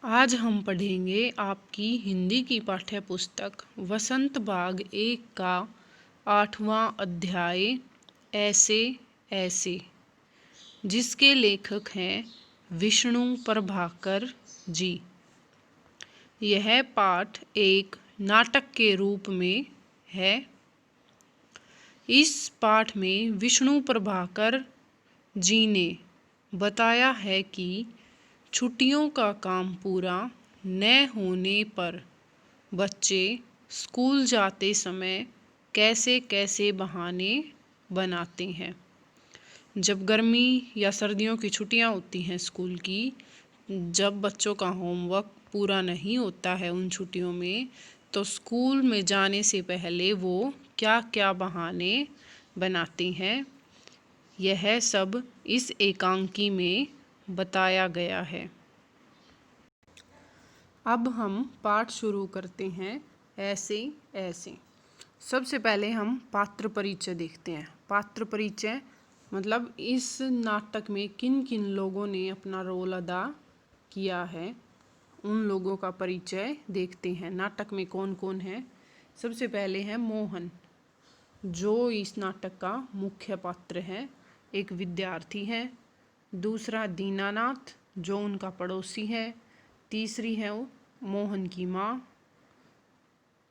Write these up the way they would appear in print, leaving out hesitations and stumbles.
आज हम पढ़ेंगे आपकी हिंदी की पाठ्य पुस्तक वसंत बाग 1 का 8वां अध्याय ऐसे ऐसे, जिसके लेखक हैं विष्णु प्रभाकर जी। यह पाठ एक नाटक के रूप में है। इस पाठ में विष्णु प्रभाकर जी ने बताया है कि छुट्टियों का काम पूरा न होने पर बच्चे स्कूल जाते समय कैसे कैसे बहाने बनाते हैं। जब गर्मी या सर्दियों की छुट्टियां होती हैं स्कूल की, जब बच्चों का होमवर्क पूरा नहीं होता है उन छुट्टियों में, तो स्कूल में जाने से पहले वो क्या क्या बहाने बनाते हैं, यह सब इस एकांकी में बताया गया है। अब हम पाठ शुरू करते हैं ऐसे ऐसे। सबसे पहले हम पात्र परिचय देखते हैं। पात्र परिचय मतलब इस नाटक में किन किन लोगों ने अपना रोल अदा किया है, उन लोगों का परिचय देखते हैं। नाटक में कौन कौन है। सबसे पहले है मोहन, जो इस नाटक का मुख्य पात्र है, एक विद्यार्थी है। दूसरा दीनानाथ, जो उनका पड़ोसी है। तीसरी है वो मोहन की माँ।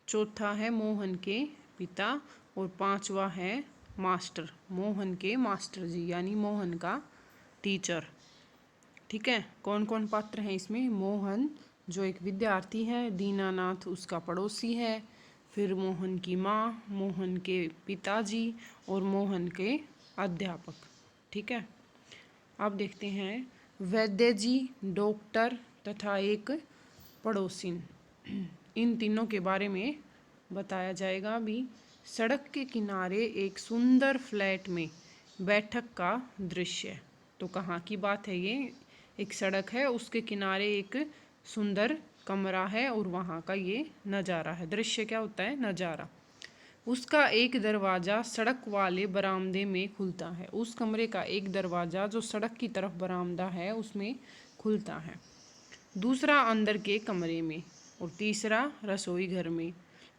चौथा है मोहन के पिता। और पांचवा है मास्टर, मोहन के मास्टर जी, यानी मोहन का टीचर। ठीक है, कौन कौन पात्र हैं इसमें। मोहन जो एक विद्यार्थी है, दीनानाथ उसका पड़ोसी है, फिर मोहन की माँ, मोहन के पिताजी और मोहन के अध्यापक। ठीक है, अब देखते हैं वैद्य जी, डॉक्टर तथा एक पड़ोसिन, इन तीनों के बारे में बताया जाएगा। अभी सड़क के किनारे एक सुंदर फ्लैट में बैठक का दृश्य। तो कहाँ की बात है ये। एक सड़क है, उसके किनारे एक सुंदर कमरा है और वहाँ का ये नज़ारा है। दृश्य क्या होता है, नज़ारा। उसका एक दरवाज़ा सड़क वाले बरामदे में खुलता है। उस कमरे का एक दरवाज़ा जो सड़क की तरफ बरामदा है उसमें खुलता है। दूसरा अंदर के कमरे में और तीसरा रसोई घर में।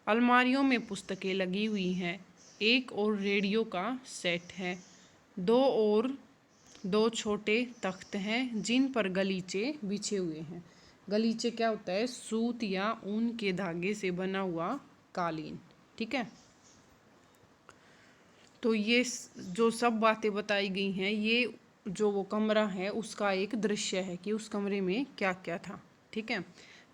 अलमारियों में पुस्तकें लगी हुई हैं। एक और रेडियो का सेट है। दो छोटे तख्त हैं जिन पर गलीचे बिछे हुए हैं। गलीचे क्या होता है, सूत या ऊन के धागे से बना हुआ कालीन। ठीक है, तो ये जो सब बातें बताई गई हैं, ये जो वो कमरा है उसका एक दृश्य है कि उस कमरे में क्या क्या था। ठीक है,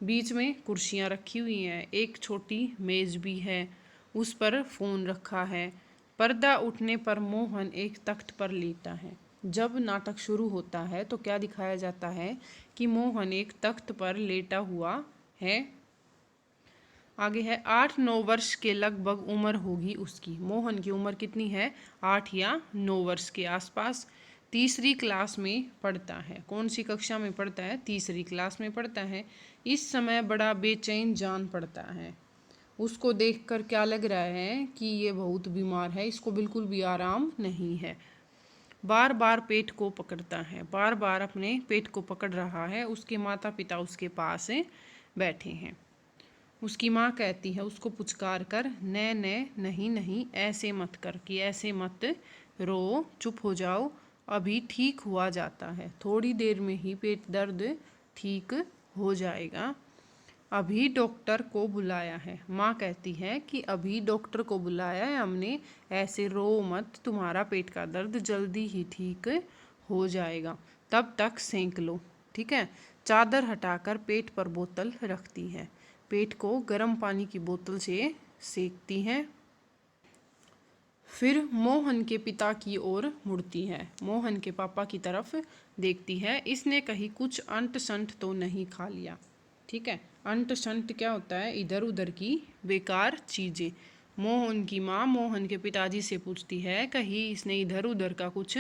बीच में कुर्सियाँ रखी हुई हैं, एक छोटी मेज भी है, उस पर फ़ोन रखा है। पर्दा उठने पर मोहन एक तख्त पर लेटा है। जब नाटक शुरू होता है तो क्या दिखाया जाता है कि मोहन एक तख्त पर लेटा हुआ है। आगे है 8-9 वर्ष के लगभग उम्र होगी उसकी। मोहन की उम्र कितनी है, 8 या 9 वर्ष के आसपास। तीसरी क्लास में पढ़ता है। कौन सी कक्षा में पढ़ता है, तीसरी क्लास में पढ़ता है। इस समय बड़ा बेचैन जान पड़ता है। उसको देखकर क्या लग रहा है कि ये बहुत बीमार है, इसको बिल्कुल भी आराम नहीं है। बार बार पेट को पकड़ता है, बार बार अपने पेट को पकड़ रहा है। उसके माता पिता उसके पास बैठे हैं। उसकी माँ कहती है उसको पुचकार कर, नहीं नहीं ऐसे मत कर, कि ऐसे मत रो, चुप हो जाओ, अभी ठीक हुआ जाता है, थोड़ी देर में ही पेट दर्द ठीक हो जाएगा। अभी डॉक्टर को बुलाया है। माँ कहती है कि अभी डॉक्टर को बुलाया है हमने, ऐसे रो मत, तुम्हारा पेट का दर्द जल्दी ही ठीक हो जाएगा, तब तक सेंक लो। ठीक है, चादर हटाकर पेट पर बोतल रखती है। पेट को गर्म पानी की बोतल से सेकती है। फिर मोहन के पिता की ओर मुड़ती है, मोहन के पापा की तरफ देखती है। इसने कहीं कुछ अंट संट तो नहीं खा लिया। ठीक है, अंट संट क्या होता है, इधर उधर की बेकार चीज़ें। मोहन की माँ मोहन के पिताजी से पूछती है कहीं इसने इधर उधर का कुछ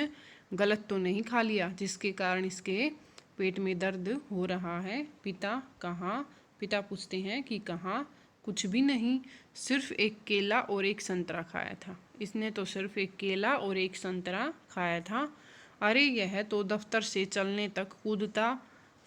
गलत तो नहीं खा लिया जिसके कारण इसके पेट में दर्द हो रहा है। पिता कहाँ, पिता पूछते हैं कि कहाँ, कुछ भी नहीं, सिर्फ एक केला और एक संतरा खाया था। इसने तो सिर्फ एक केला और एक संतरा खाया था। अरे यह तो दफ्तर से चलने तक कूदता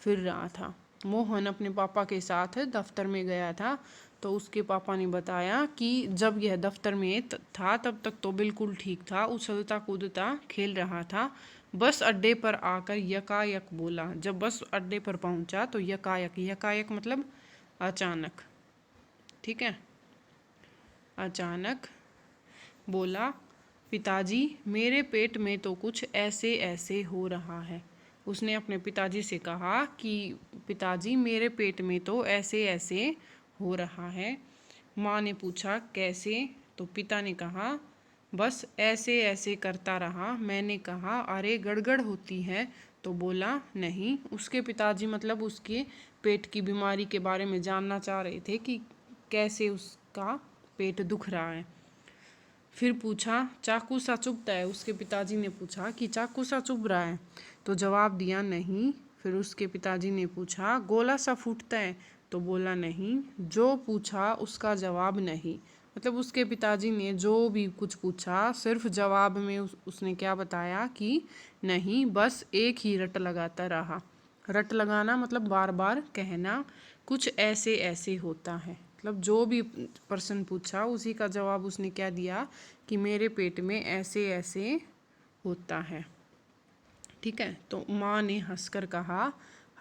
फिर रहा था। मोहन अपने पापा के साथ दफ्तर में गया था, तो उसके पापा ने बताया कि जब यह दफ्तर में था तब तक तो बिल्कुल ठीक था, उछलता कूदता खेल रहा था। बस अड्डे पर आकर यकायक बोला। जब बस अड्डे पर पहुंचा तो यकायक, यकायक मतलब अचानक, ठीक है, अचानक बोला, पिताजी मेरे पेट में तो कुछ ऐसे ऐसे हो रहा है। उसने अपने पिताजी से कहा कि पिताजी मेरे पेट में तो ऐसे ऐसे हो रहा है। माँ ने पूछा कैसे, तो पिता ने कहा बस ऐसे ऐसे करता रहा। मैंने कहा अरे गड़गड़ होती है, तो बोला नहीं। उसके पिताजी मतलब उसके पेट की बीमारी के बारे में जानना चाह रहे थे कि कैसे उसका पेट दुख रहा है। फिर पूछा चाकू सा चुभता है। उसके पिताजी ने पूछा कि चाकू सा चुभ रहा है, तो जवाब दिया नहीं। फिर उसके पिताजी ने पूछा गोला सा फूटता है, तो बोला नहीं। जो पूछा उसका जवाब नहीं, मतलब उसके पिताजी ने जो भी कुछ पूछा सिर्फ जवाब में उसने क्या बताया कि नहीं, बस एक ही रट लगाता रहा। रट लगाना मतलब बार बार कहना, कुछ ऐसे ऐसे होता है, मतलब जो भी प्रश्न पूछा उसी का जवाब उसने क्या दिया कि मेरे पेट में ऐसे ऐसे होता है। ठीक है, तो माँ ने हंसकर कहा,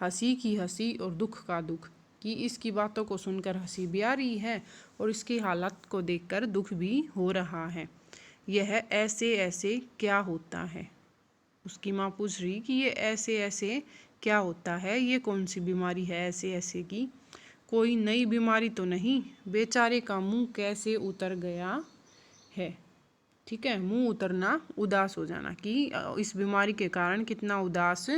हंसी की हंसी और दुख का दुख, कि इसकी बातों को सुनकर हंसी भी आ रही है और इसकी हालत को देखकर दुख भी हो रहा है। यह ऐसे ऐसे क्या होता है। उसकी माँ पूछ रही कि ये ऐसे ऐसे क्या होता है, ये कौन सी बीमारी है ऐसे ऐसे की। कोई नई बीमारी तो नहीं। बेचारे का मुंह कैसे उतर गया है। ठीक है, मुंह उतरना उदास हो जाना, कि इस बीमारी के कारण कितना उदास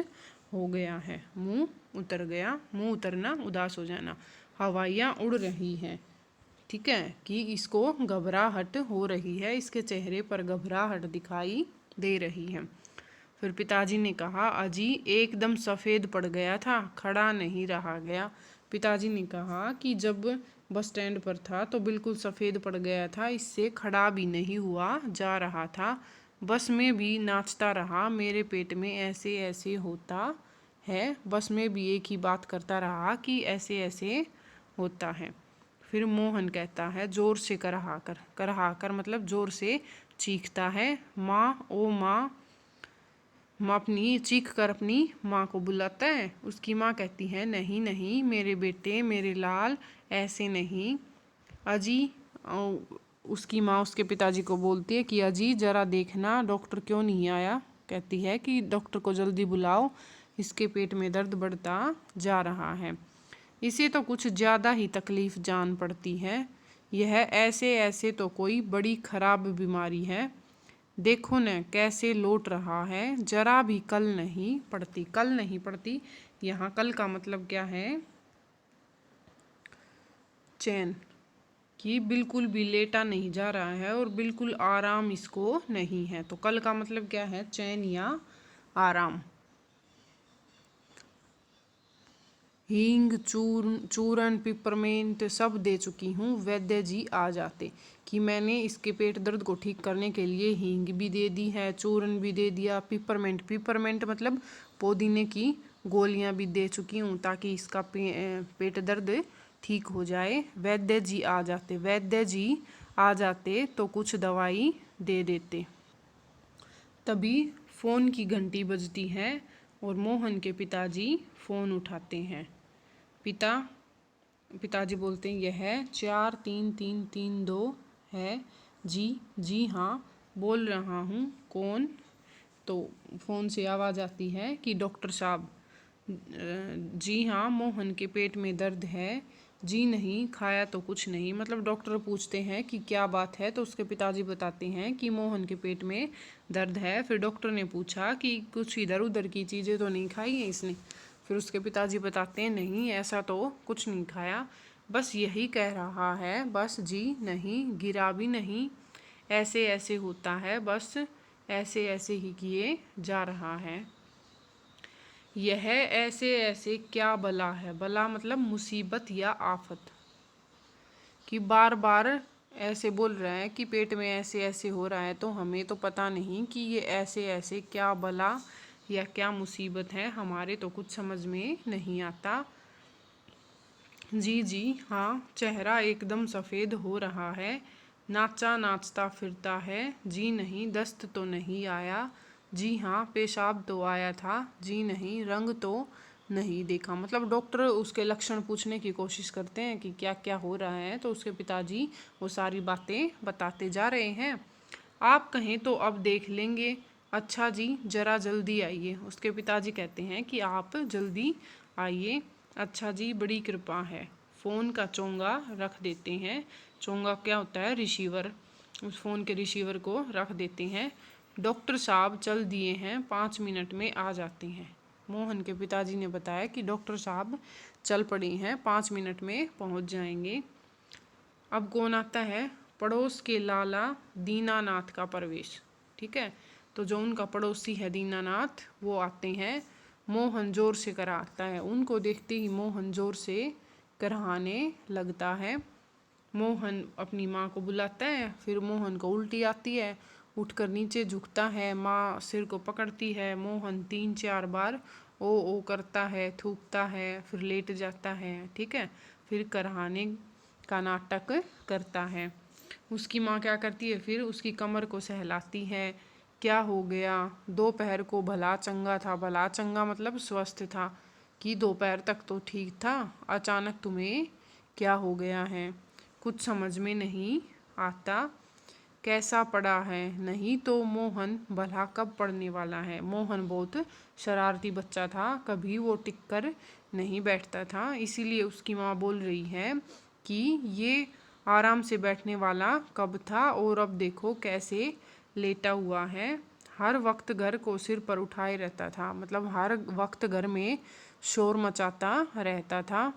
हो गया है। मुंह उतर गया, मुंह उतरना उदास हो जाना। हवाइयाँ उड़ रही हैं, ठीक है, कि इसको घबराहट हो रही है, इसके चेहरे पर घबराहट दिखाई दे रही है। फिर पिताजी ने कहा अजी एकदम सफ़ेद पड़ गया था, खड़ा नहीं रहा गया। पिताजी ने कहा कि जब बस स्टैंड पर था तो बिल्कुल सफ़ेद पड़ गया था, इससे खड़ा भी नहीं हुआ जा रहा था। बस में भी नाचता रहा, मेरे पेट में ऐसे ऐसे होता है। बस में भी एक ही बात करता रहा कि ऐसे ऐसे होता है। फिर मोहन कहता है ज़ोर से करहा कर, करहा कर मतलब ज़ोर से चीखता है, माँ ओ माँ। माँ अपनी चीख कर अपनी माँ को बुलाता है। उसकी माँ कहती है नहीं नहीं मेरे बेटे, मेरे लाल, ऐसे नहीं। अजी उसकी माँ उसके पिताजी को बोलती है कि अजी ज़रा देखना डॉक्टर क्यों नहीं आया। कहती है कि डॉक्टर को जल्दी बुलाओ, इसके पेट में दर्द बढ़ता जा रहा है, इसे तो कुछ ज़्यादा ही तकलीफ़ जान पड़ती है। यह ऐसे ऐसे तो कोई बड़ी खराब बीमारी है। देखो न कैसे लौट रहा है, जरा भी कल नहीं पड़ती। कल नहीं पड़ती, यहाँ कल का मतलब क्या है, चैन, कि बिल्कुल भी लेटा नहीं जा रहा है और बिल्कुल आराम इसको नहीं है। तो कल का मतलब क्या है, चैन या आराम। हींग चूरन पिपरमेंट सब दे चुकी हूँ, वैद्य जी आ जाते। कि मैंने इसके पेट दर्द को ठीक करने के लिए हींग भी दे दी है, चूरन भी दे दिया, पिपरमेंट, पिपरमेंट मतलब पुदीने की गोलियां भी दे चुकी हूँ ताकि इसका पेट दर्द ठीक हो जाए। वैद्य जी आ जाते, वैद्य जी आ जाते तो कुछ दवाई दे देते। तभी फ़ोन की घंटी बजती है और मोहन के पिताजी फ़ोन उठाते हैं। पिताजी बोलते हैं यह 433332 है जी। जी हाँ बोल रहा हूँ, कौन। तो फ़ोन से आवाज़ आती है कि डॉक्टर साहब। जी हाँ मोहन के पेट में दर्द है। जी नहीं खाया तो कुछ नहीं, मतलब डॉक्टर पूछते हैं कि क्या बात है, तो उसके पिताजी बताते हैं कि मोहन के पेट में दर्द है। फिर डॉक्टर ने पूछा कि कुछ इधर उधर की चीज़ें तो नहीं खाई हैं इसने। फिर उसके पिताजी बताते हैं नहीं ऐसा तो कुछ नहीं खाया, बस यही कह रहा है, बस जी नहीं, गिरा भी नहीं, ऐसे ऐसे होता है, बस ऐसे ऐसे ही किए जा रहा है। यह ऐसे ऐसे क्या बला है, बला मतलब मुसीबत या आफत, कि बार बार ऐसे बोल रहे हैं कि पेट में ऐसे ऐसे हो रहा है, तो हमें तो पता नहीं कि ये ऐसे ऐसे क्या बला या क्या मुसीबत है, हमारे तो कुछ समझ में नहीं आता। जी जी हाँ, चेहरा एकदम सफ़ेद हो रहा है। नाचा नाचता फिरता है। जी नहीं, दस्त तो नहीं आया। जी हाँ, पेशाब तो आया था। जी नहीं, रंग तो नहीं देखा। मतलब डॉक्टर उसके लक्षण पूछने की कोशिश करते हैं कि क्या क्या हो रहा है, तो उसके पिताजी वो सारी बातें बताते जा रहे हैं। आप कहें तो अब देख लेंगे। अच्छा जी, ज़रा जल्दी आइए। उसके पिताजी कहते हैं कि आप जल्दी आइए। अच्छा जी, बड़ी कृपा है। फ़ोन का चोंगा रख देते हैं। चोंगा क्या होता है? रिसीवर। उस फ़ोन के रिसीवर को रख देते हैं। डॉक्टर साहब चल दिए हैं, 5 मिनट में आ जाते हैं। मोहन के पिताजी ने बताया कि डॉक्टर साहब चल पड़े हैं, 5 मिनट में पहुंच जाएंगे। अब कौन आता है? पड़ोस के लाला दीनानाथ का प्रवेश। ठीक है, तो जो उनका पड़ोसी है दीनानाथ, वो आते हैं। मोहन जोर से कराहता है। उनको देखते ही मोहन जोर से कराहने लगता है। मोहन अपनी माँ को बुलाता है। फिर मोहन को उल्टी आती है, उठकर नीचे झुकता है। माँ सिर को पकड़ती है। मोहन 3-4 बार ओ करता है, थूकता है, फिर लेट जाता है। ठीक है, फिर कराहने का नाटक करता है। उसकी माँ क्या करती है? फिर उसकी कमर को सहलाती है। क्या हो गया? दोपहर को भला चंगा था। भला चंगा मतलब स्वस्थ था, कि दोपहर तक तो ठीक था, अचानक तुम्हें क्या हो गया है? कुछ समझ में नहीं आता। कैसा पड़ा है? नहीं तो मोहन भला कब पढ़ने वाला है? मोहन बहुत शरारती बच्चा था, कभी वो टिक कर नहीं बैठता था। इसीलिए उसकी माँ बोल रही है कि ये आराम से बैठने वाला कब था, और अब देखो कैसे लेटा हुआ है। हर वक्त घर को सिर पर उठाए रहता था, मतलब हर वक्त घर में शोर मचाता रहता था।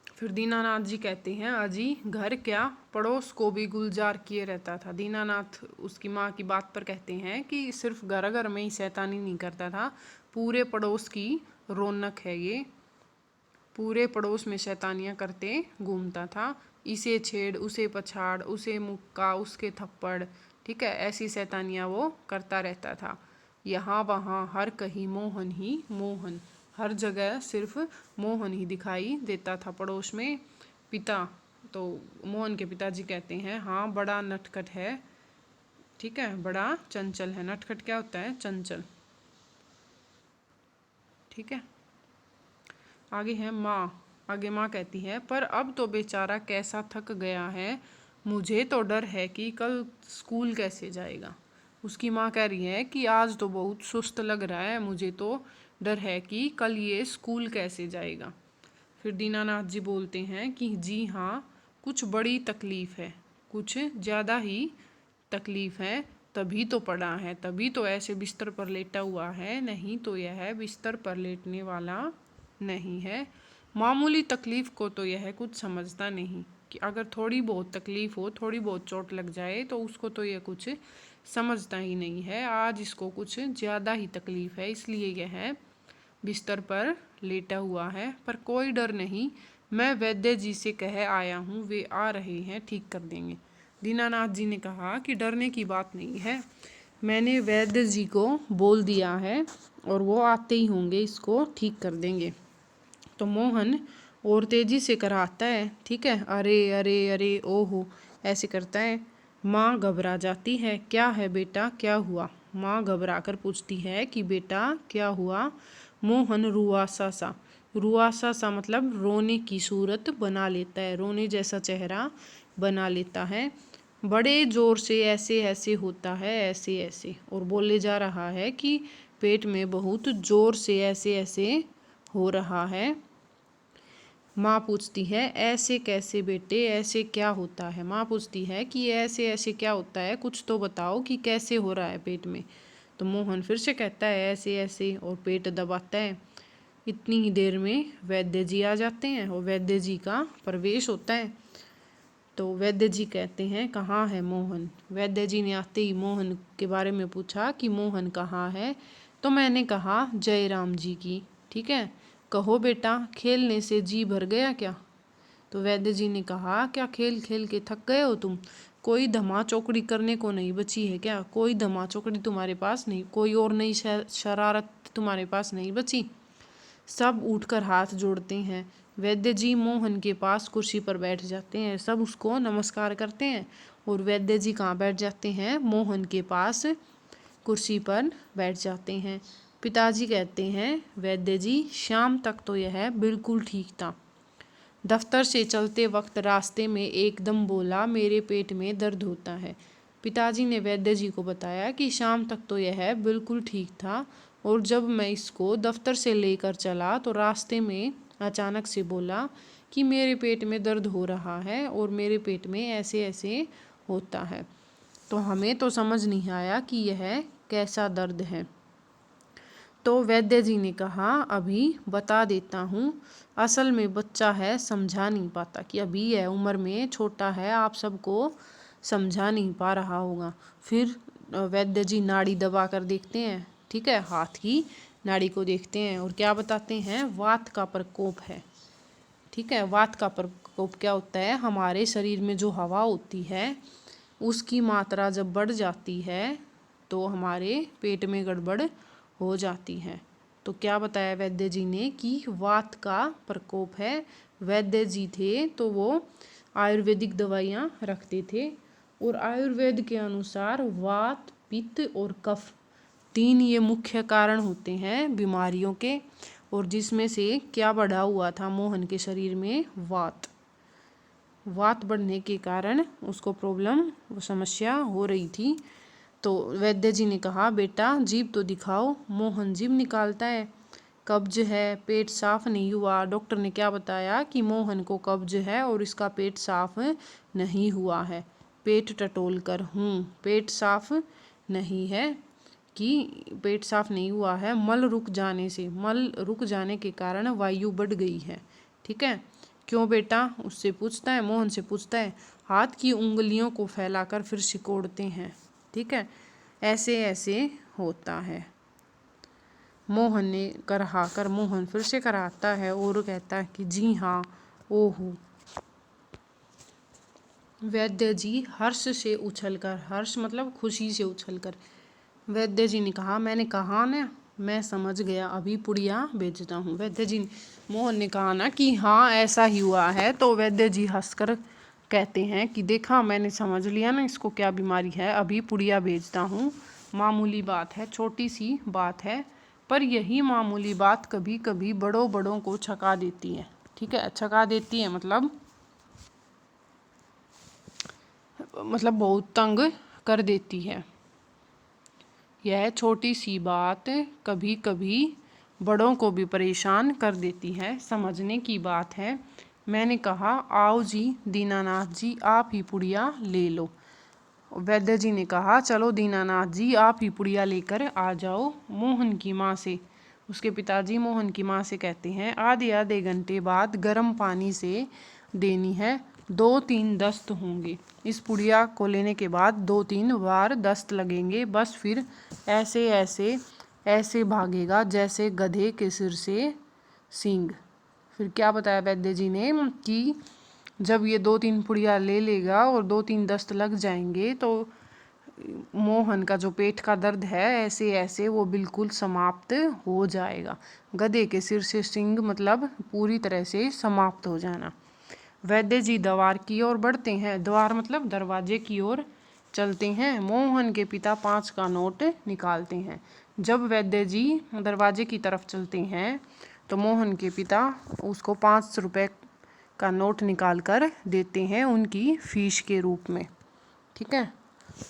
फिर दीनानाथ जी कहते हैं, अजी घर क्या, पड़ोस को भी गुलजार किए रहता था। दीनानाथ उसकी माँ की बात पर कहते हैं कि सिर्फ घर घर में ही शैतानी नहीं करता था, पूरे पड़ोस की रौनक है ये। पूरे पड़ोस में शैतानियाँ करते घूमता था। इसे छेड़, उसे पछाड़, उसे मुक्का, उसके थप्पड़। ठीक है, ऐसी शैतानियाँ वो करता रहता था। यहाँ वहाँ हर कहीं मोहन ही मोहन। हर जगह सिर्फ मोहन ही दिखाई देता था पड़ोस में। पिता, तो मोहन के पिताजी कहते हैं, हाँ बड़ा नटखट है। ठीक है, बड़ा चंचल है। नटखट क्या होता है? चंचल। ठीक है, आगे है माँ। आगे माँ कहती है, पर अब तो बेचारा कैसा थक गया है। मुझे तो डर है कि कल स्कूल कैसे जाएगा। उसकी माँ कह रही है कि आज तो बहुत सुस्त लग रहा है, मुझे तो डर है कि कल ये स्कूल कैसे जाएगा। फिर दीनानाथ जी बोलते हैं कि जी हाँ, कुछ बड़ी तकलीफ़ है, कुछ ज़्यादा ही तकलीफ़ है, तभी तो पड़ा है, तभी तो ऐसे बिस्तर पर लेटा हुआ है, नहीं तो यह बिस्तर पर लेटने वाला नहीं है। मामूली तकलीफ़ को तो यह कुछ समझता नहीं, कि अगर थोड़ी बहुत तकलीफ़ हो, थोड़ी बहुत चोट लग जाए, तो उसको तो यह कुछ समझता ही नहीं है। आज इसको कुछ ज़्यादा ही तकलीफ़ है, इसलिए यह बिस्तर पर लेटा हुआ है। पर कोई डर नहीं, मैं वैद्य जी से कह आया हूँ, वे आ रहे हैं, ठीक कर देंगे। दीनानाथ जी ने कहा कि डरने की बात नहीं है, मैंने वैद्य जी को बोल दिया है और वो आते ही होंगे, इसको ठीक कर देंगे। तो मोहन और तेजी से कराता है। ठीक है, अरे अरे अरे ओहो ऐसे करता है। माँ घबरा जाती है। क्या है बेटा, क्या हुआ? माँ घबरा कर पूछती है कि बेटा क्या हुआ? मोहन रुआसा सा मतलब रोने की सूरत बना लेता है, रोने जैसा चेहरा बना लेता है। बड़े जोर से ऐसे ऐसे होता है, ऐसे ऐसे, और बोले जा रहा है कि पेट में बहुत जोर से ऐसे ऐसे हो रहा है। माँ पूछती है, ऐसे कैसे बेटे, ऐसे क्या होता है? माँ पूछती है कि ऐसे ऐसे क्या होता है, कुछ तो बताओ कि कैसे हो रहा है पेट में। तो मोहन फिर से कहता है ऐसे ऐसे, और पेट दबाता है। इतनी ही देर में वैद्य जी आ जाते हैं और वैद्य जी का प्रवेश होता है। तो वैद्य जी कहते हैं, कहाँ है मोहन? वैद्य जी ने आते ही मोहन के बारे में पूछा कि मोहन कहाँ है? तो मैंने कहा जयराम जी की। ठीक है, कहो बेटा, खेलने से जी भर गया क्या? तो वैद्य जी ने कहा, क्या खेल खेल के थक गए हो तुम? कोई धमा चौकड़ी करने को नहीं बची है क्या? कोई धमा चौकड़ी तुम्हारे पास नहीं, कोई और नई शरारत तुम्हारे पास नहीं बची? सब उठकर हाथ जोड़ते हैं। वैद्य जी मोहन के पास कुर्सी पर बैठ जाते हैं। सब उसको नमस्कार करते हैं और वैद्य जी कहाँ बैठ जाते हैं? मोहन के पास कुर्सी पर बैठ जाते हैं। पिताजी कहते हैं, वैद्य जी शाम तक तो यह बिल्कुल ठीक था। दफ्तर से चलते वक्त रास्ते में एकदम बोला, मेरे पेट में दर्द होता है। पिताजी ने वैद्य जी को बताया कि शाम तक तो यह बिल्कुल ठीक था और जब मैं इसको दफ्तर से लेकर चला तो रास्ते में अचानक से बोला कि मेरे पेट में दर्द हो रहा है और मेरे पेट में ऐसे ऐसे होता है। तो हमें तो समझ नहीं आया कि यह कैसा दर्द है। तो वैद्य जी ने कहा, अभी बता देता हूँ। असल में बच्चा है, समझा नहीं पाता कि अभी यह उम्र में छोटा है, आप सबको समझा नहीं पा रहा होगा। फिर वैद्य जी नाड़ी दबा कर देखते हैं, ठीक है, हाथ की नाड़ी को देखते हैं और क्या बताते हैं? वात का प्रकोप है। ठीक है, वात का प्रकोप क्या होता है? हमारे शरीर में जो हवा होती है उसकी मात्रा जब बढ़ जाती है तो हमारे पेट में गड़बड़ हो जाती है। तो क्या बताया वैद्य जी ने कि वात का प्रकोप है। वैद्य जी थे तो वो आयुर्वेदिक दवाइयाँ रखते थे और आयुर्वेद के अनुसार वात, पित्त और कफ 3 ये मुख्य कारण होते हैं बीमारियों के, और जिसमें से क्या बढ़ा हुआ था मोहन के शरीर में? वात बढ़ने के कारण उसको प्रॉब्लम, समस्या हो रही थी। तो वैद्य जी ने कहा, बेटा जीभ तो दिखाओ। मोहन जीभ निकालता है। कब्ज है, पेट साफ नहीं हुआ। डॉक्टर ने क्या बताया कि मोहन को कब्ज है और इसका पेट साफ नहीं हुआ है। पेट टटोल कर पेट साफ नहीं है कि पेट साफ नहीं हुआ है, मल रुक जाने से, मल रुक जाने के कारण वायु बढ़ गई है। ठीक है, क्यों बेटा? उससे पूछता है, मोहन से पूछता है। हाथ की उंगलियों को फैलाकर फिर सिकोड़ते हैं। ठीक है, ऐसे ऐसे होता है। मोहन ने कहा कर मोहन फिर से कराता है और कहता है कि जी हाँ, ओहो। वैद्य जी हर्ष से उछलकर, हर्ष मतलब खुशी से उछलकर, वैद्य जी ने कहा, मैंने कहा ना, मैं समझ गया, अभी पुड़िया बेचता हूँ। वैद्य जी, मोहन ने कहा ना कि हाँ ऐसा ही हुआ है। तो वैद्य जी हंसकर कहते हैं कि देखा, मैंने समझ लिया ना इसको क्या बीमारी है, अभी पुड़िया बेचता हूँ। मामूली बात है, छोटी सी बात है, पर यही मामूली बात कभी कभी बड़ों बड़ों को छका देती है। ठीक है, छका देती है मतलब बहुत तंग कर देती है। यह छोटी सी बात कभी कभी बड़ों को भी परेशान कर देती है, समझने की बात है। मैंने कहा, आओ जी दीनानाथ जी, आप ही पुड़िया ले लो। वैद्य जी ने कहा, चलो दीनानाथ जी, आप ही पुड़िया लेकर आ जाओ। मोहन की माँ से, उसके पिताजी मोहन की माँ से कहते हैं, आधे आधे घंटे बाद गर्म पानी से देनी है, 2-3 दस्त होंगे। इस पुड़िया को लेने के बाद 2-3 बार दस्त लगेंगे, बस फिर ऐसे ऐसे ऐसे भागेगा जैसे गधे के सिर से सींग। फिर क्या बताया वैद्य जी ने कि जब ये 2-3 पुड़िया ले लेगा और 2-3 दस्त लग जाएंगे तो मोहन का जो पेट का दर्द है ऐसे ऐसे वो बिल्कुल समाप्त हो जाएगा। गधे के सिर से सींग मतलब पूरी तरह से समाप्त हो जाना। वैद्य जी द्वार की ओर बढ़ते हैं। द्वार मतलब दरवाजे की ओर चलते हैं। मोहन के पिता 5 का नोट निकालते हैं। जब वैद्य जी दरवाजे की तरफ चलते हैं तो मोहन के पिता उसको 5 रुपए का नोट निकाल कर देते हैं उनकी फीस के रूप में। ठीक है,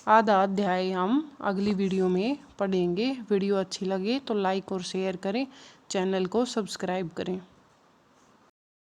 आधा अध्याय हम अगली वीडियो में पढ़ेंगे। वीडियो अच्छी लगे तो लाइक और शेयर करें, चैनल को सब्सक्राइब करें।